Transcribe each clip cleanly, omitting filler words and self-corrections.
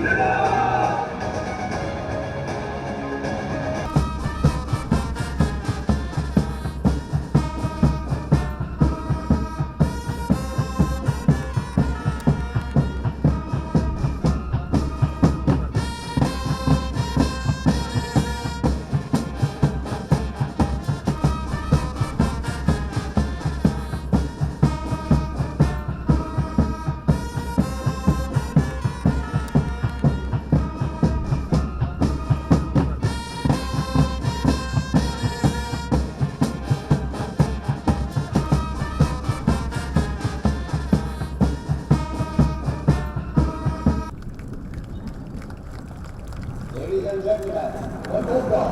Ladies and gentlemen, what is that?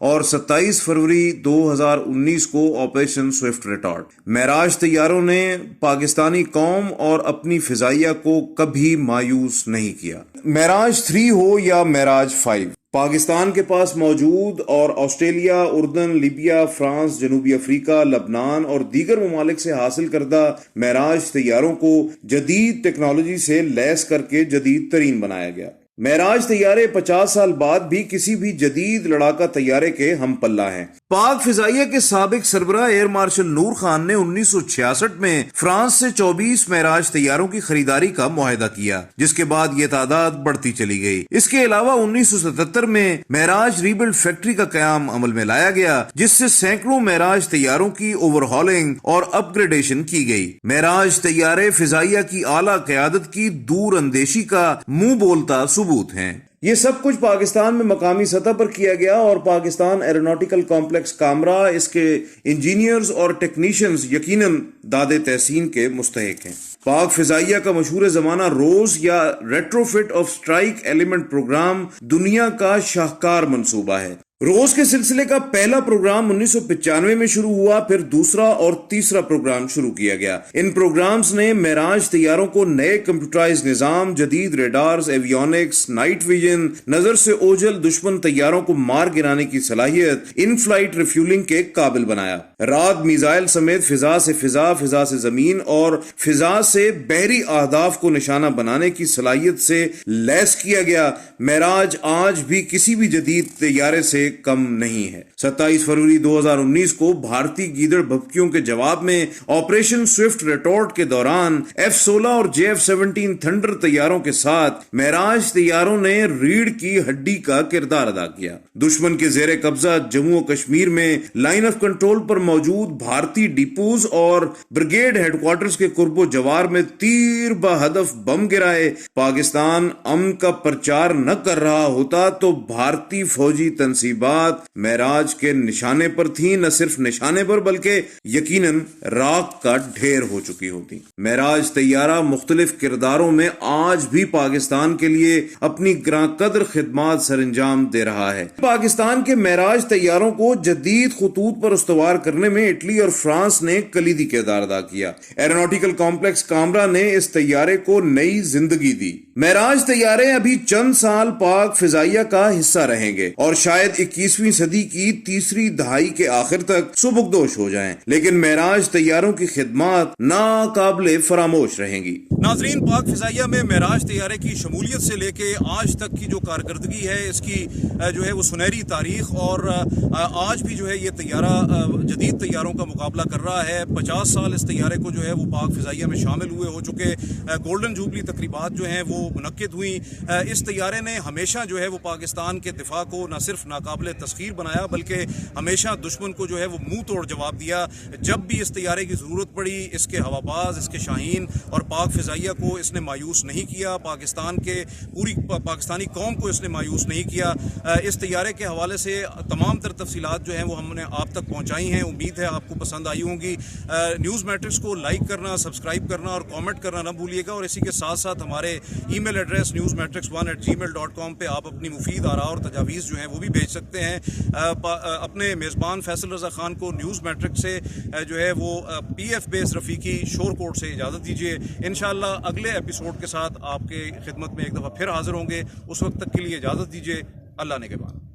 اور 27 فروری 2019 کو operation Swift retard. معراج طیاروں نے پاکستانی قوم اور اپنی فضائیہ کو کبھی مایوس نہیں کیا۔ معراج 3 ہو یا معراج 5، پاکستان کے پاس موجود اور آسٹریلیا، اردن، لیبیا، فرانس، جنوبی افریقہ، لبنان اور دیگر ممالک سے حاصل کردہ معراج طیاروں کو جدید ٹیکنالوجی سے لیس کر کے جدید ترین بنایا گیا۔ معراج طیارے 50 سال بعد بھی کسی بھی جدید لڑاکا طیارے کے ہم پلہ ہیں۔ پاک فضائیہ کے سابق سربراہ ایئر مارشل نور خان نے 1966 میں فرانس سے 24 معراج طیاروں کی خریداری کا معاہدہ کیا، جس کے بعد یہ تعداد بڑھتی چلی گئی۔ اس کے علاوہ 1977 میں معراج ری بلڈ فیکٹری کا قیام عمل میں لایا گیا، جس سے سینکڑوں معراج طیاروں کی اوور ہالنگ اور اپ گریڈیشن کی گئی۔ معراج طیارے فضائیہ کی اعلیٰ قیادت کی دور اندیشی کا منہ بولتا ثبوت ہیں۔ یہ سب کچھ پاکستان میں مقامی سطح پر کیا گیا اور پاکستان ایروناٹیکل کمپلیکس کامرا، اس کے انجینئرز اور ٹیکنیشینز یقیناً داد تحسین کے مستحق ہیں۔ پاک فضائیہ کا مشہور زمانہ روز یا ریٹروفٹ آف اسٹرائک ایلیمنٹ پروگرام دنیا کا شاہکار منصوبہ ہے۔ روز کے سلسلے کا پہلا پروگرام 1995 میں شروع ہوا، پھر دوسرا اور تیسرا پروگرام شروع کیا گیا۔ ان پروگرامز نے معراج طیاروں کو نئے کمپیوٹرائز نظام، جدید ریڈارز، ایویونکس، نائٹ ویژن، نظر سے اوجھل دشمن طیاروں کو مار گرانے کی صلاحیت، ان فلائٹ ریفیولنگ کے قابل بنایا۔ رات میزائل سمیت فضا سے فضا، فضا سے زمین اور فضا سے بحری اہداف کو نشانہ بنانے کی صلاحیت سے لیس کیا گیا۔ معراج آج بھی کسی بھی جدید طیارے سے کم نہیں ہے۔ 27 فروری 2019 کو بھارتی گیدڑ بھبکیوں کے جواب میں آپریشن سوئفٹ ریٹارڈ کے دوران F-16 اور JF-17 تھنڈر طیاروں کے ساتھ معراج طیاروں نے ریڑھ کی ہڈی کا کردار ادا کیا۔ دشمن کے زیر قبضہ جموں و کشمیر میں لائن آف کنٹرول پر موجود بھارتی ڈیپوز اور بریگیڈ ہیڈ کوارٹرز کے قرب و جوار میں تیر بہدف بم گرائے۔ پاکستان امن کا پرچار نہ کر رہا ہوتا تو بھارتی فوجی تنصیبات معراج کے نشانے پر تھیں، نہ صرف نشانے پر بلکہ یقیناً راکھ کا ڈھیر ہو چکی ہوتی۔ معراج طیارہ مختلف کرداروں میں آج بھی پاکستان کے لیے اپنی گراں قدر خدمات سر انجام دے رہا ہے۔ پاکستان کے معراج طیاروں کو جدید خطوط پر استوار کرنے میں اٹلی اور فرانس نے کلیدی کردار ادا کیا۔ ایروناٹیکل کمپلیکس کامرا نے اس طیارے کو نئی زندگی دی۔ معراج طیارے ابھی چند سال پاک فضائیہ کا حصہ رہیں گے اور شاید 21ویں صدی کی تیسری دہائی کے آخر تک سبکدوش ہو جائیں، لیکن معراج طیاروں کی خدمات ناقابل فراموش رہیں گی۔ ناظرین، پاک فضائیہ میں معراج طیارے کی شمولیت سے لے کے آج تک کی جو کارکردگی ہے، اس کی جو ہے وہ سنہری تاریخ، اور آج بھی جو ہے یہ طیارہ جدید طیاروں کا مقابلہ کر رہا ہے۔ 50 سال اس طیارے کو جو ہے وہ پاک فضائیہ میں شامل ہوئے ہو چکے۔ گولڈن جوبلی تقریبات جو ہیں وہ منعقد ہوئیں۔ اس طیارے نے ہمیشہ جو ہے وہ پاکستان کے دفاع کو نہ صرف ناقابل تسخیر بنایا بلکہ ہمیشہ دشمن کو جو ہے وہ منہ توڑ جواب دیا۔ جب بھی اس طیارے کی ضرورت پڑی، اس کے ہوا باز، اس کے شاہین اور پاک فضائیہ کو اس نے مایوس نہیں کیا، پوری پاکستانی قوم کو اس نے مایوس نہیں کیا۔ اس طیارے کے حوالے سے تمام تر تفصیلات جو ہیں وہ ہم نے آپ تک پہنچائی ہیں۔ امید ہے آپ کو پسند آئی ہوں گی۔ نیوز میٹرکس کو لائک کرنا، سبسکرائب کرنا اور کامنٹ کرنا نہ بھولیے گا، اور اسی کے ساتھ ساتھ ہمارے ای میل ایڈریس newsmatrix1@gmail.com پہ آپ اپنی مفید آراء اور تجاویز جو ہیں وہ بھی بھیج سکتے ہیں۔ اپنے میزبان فیصل رضا خان کو نیوز میٹرک سے جو ہے وہ PF بیس رفیقی شور کوٹ سے اجازت دیجیے۔ انشاءاللہ اگلے ایپیسوڈ کے ساتھ آپ کے خدمت میں ایک دفعہ پھر حاضر ہوں گے۔ اس وقت تک کے لیے اجازت دیجیے۔ اللہ نگہبان۔